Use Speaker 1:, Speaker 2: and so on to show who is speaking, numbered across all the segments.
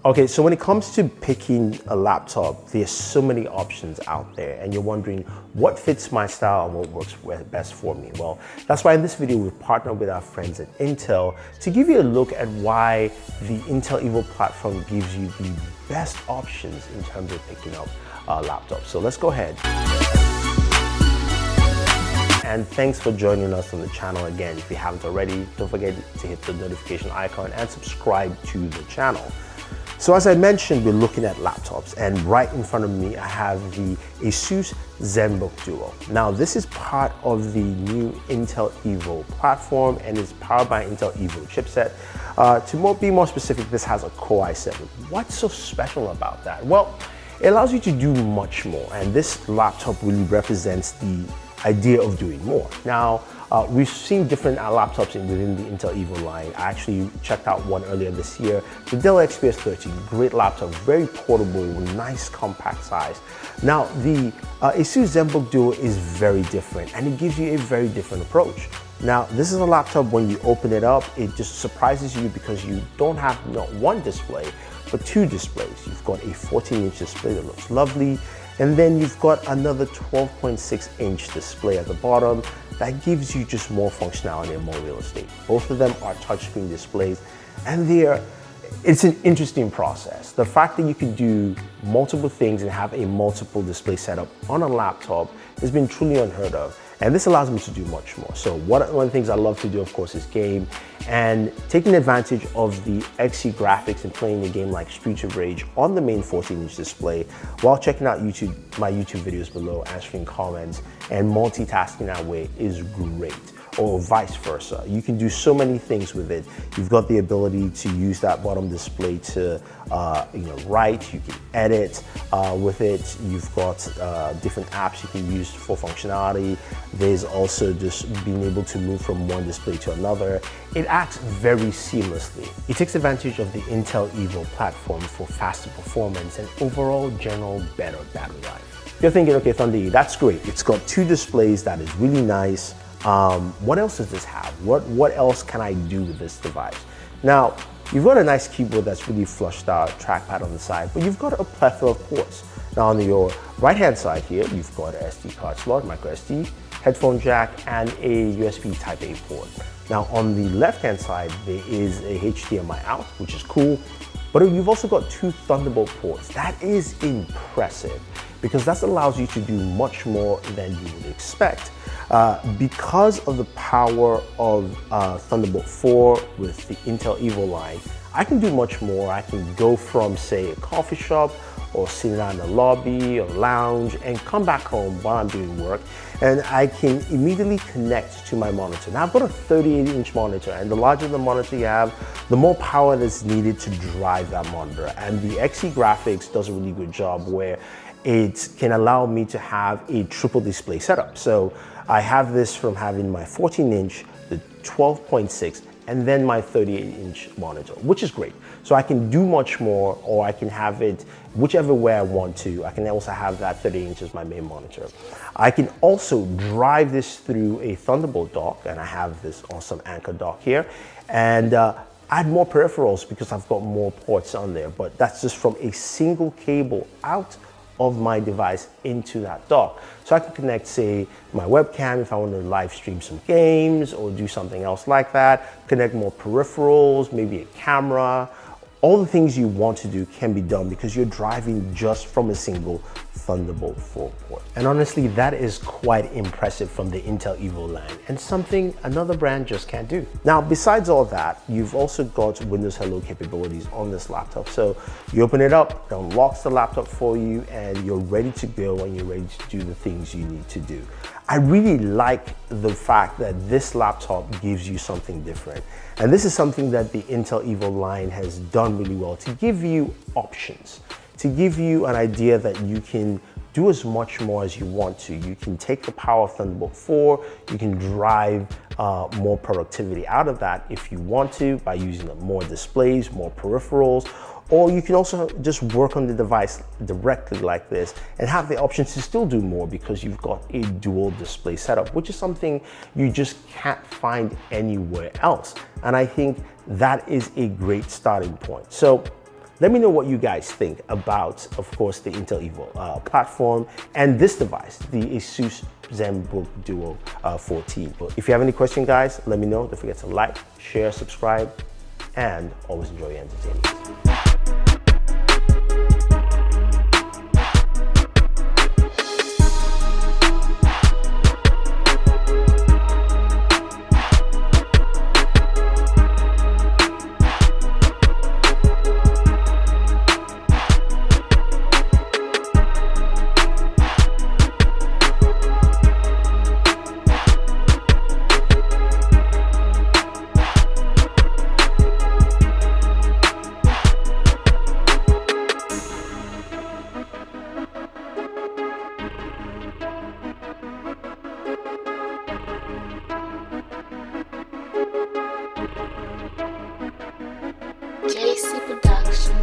Speaker 1: Okay, so when it comes to picking a laptop, there's so many options out there and you're wondering what fits my style and what works best for me. Well, that's why in this video we've partnered with our friends at Intel to give you a look at why the Intel Evo platform gives you the best options in terms of picking up a laptop. So let's go ahead. And thanks for joining us on the channel again. If you haven't already, don't forget to hit the notification icon and subscribe to the channel. So as I mentioned, we're looking at laptops, and right in front of me, I have the Asus ZenBook Duo. Now, this is part of the new Intel Evo platform and is powered by Intel Evo chipset. To be more specific, this has a Core i7. What's so special about that? Well, it allows you to do much more, and this laptop really represents the idea of doing more. Now, we've seen different laptops within the Intel Evo line. I actually checked out one earlier this year, the Dell XPS 13, great laptop, very portable, nice compact size. Now, the Asus ZenBook Duo is very different, and it gives you a very different approach. Now, this is a laptop, when you open it up, it just surprises you because you don't have not one display, but two displays. You've got a 14-inch display that looks lovely, and then you've got another 12.6-inch display at the bottom that gives you just more functionality and more real estate. Both of them are touchscreen displays, and it's an interesting process. The fact that you can do multiple things and have a multiple display setup on a laptop has been truly unheard of. And this allows me to do much more. So one of the things I love to do, of course, is game, and taking advantage of the XE graphics and playing a game like Streets of Rage on the main 14-inch display while checking out my YouTube videos below, answering comments, and multitasking that way is great. Or vice versa. You can do so many things with it. You've got the ability to use that bottom display to write, you can edit with it. You've got different apps you can use for functionality. There's also just being able to move from one display to another. It acts very seamlessly. It takes advantage of the Intel Evo platform for faster performance and overall general better battery life. You're thinking, okay, Thunder, that's great. It's got two displays, that is really nice. What else does this have? What else can I do with this device? Now, you've got a nice keyboard that's really flushed out, trackpad on the side, but you've got a plethora of ports. Now, on your right-hand side here, you've got an SD card slot, micro SD, headphone jack, and a USB Type-A port. Now, on the left-hand side, there is a HDMI out, which is cool, but you've also got two Thunderbolt ports. That is impressive, because that allows you to do much more than you would expect. Because of the power of Thunderbolt 4 with the Intel Evo line, I can do much more. I can go from, say, a coffee shop or sitting out in the lobby or lounge and come back home while I'm doing work, and I can immediately connect to my monitor. Now, I've got a 38-inch monitor, and the larger the monitor you have, the more power that's needed to drive that monitor. And the XE graphics does a really good job where it can allow me to have a triple display setup. So I have this from having my 14-inch, the 12.6, and then my 38-inch monitor, which is great. So I can do much more, or I can have it whichever way I want to. I can also have that 38-inch as my main monitor. I can also drive this through a Thunderbolt dock, and I have this awesome Anchor dock here, and add more peripherals because I've got more ports on there, but that's just from a single cable out of my device into that dock. So I can connect, say, my webcam if I want to live stream some games or do something else like that, connect more peripherals, maybe a camera. All the things you want to do can be done because you're driving just from a single Thunderbolt 4 port. And honestly, that is quite impressive from the Intel Evo line, and something another brand just can't do. Now, besides all that, you've also got Windows Hello capabilities on this laptop. So you open it up, it unlocks the laptop for you, and you're ready to go and you're ready to do the things you need to do. I really like the fact that this laptop gives you something different. And this is something that the Intel Evo line has done really well, to give you options, to give you an idea that you can do as much more as you want to. You can take the power of Thunderbolt 4, you can drive more productivity out of that if you want to by using more displays, more peripherals, or you can also just work on the device directly like this and have the option to still do more because you've got a dual display setup, which is something you just can't find anywhere else. And I think that is a great starting point. So let me know what you guys think about, of course, the Intel Evo platform and this device, the Asus ZenBook Duo 14. If you have any questions, guys, let me know. Don't forget to like, share, subscribe, and always enjoy your entertainment.
Speaker 2: JC Production.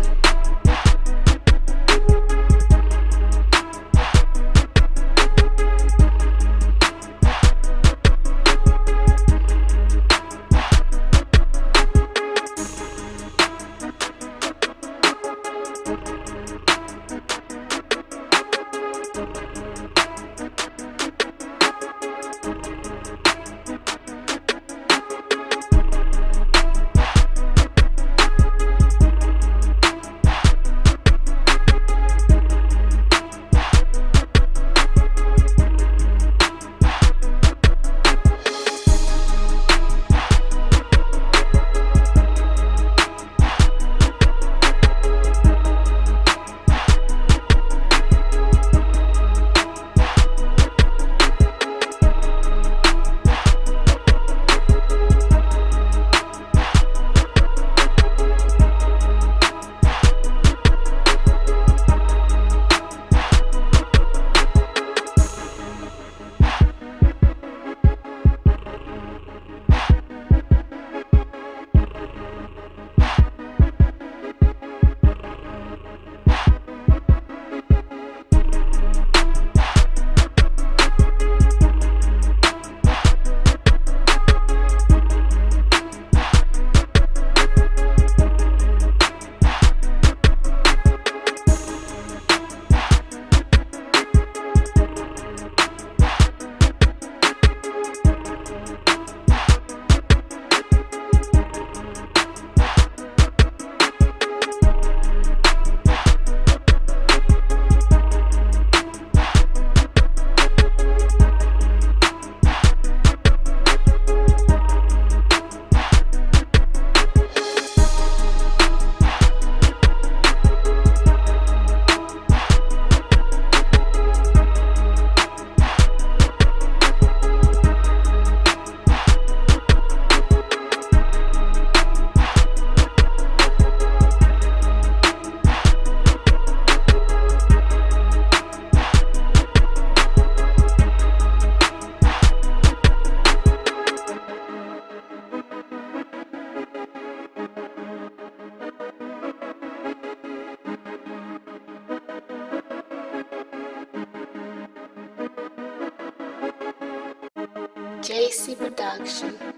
Speaker 2: JC Production.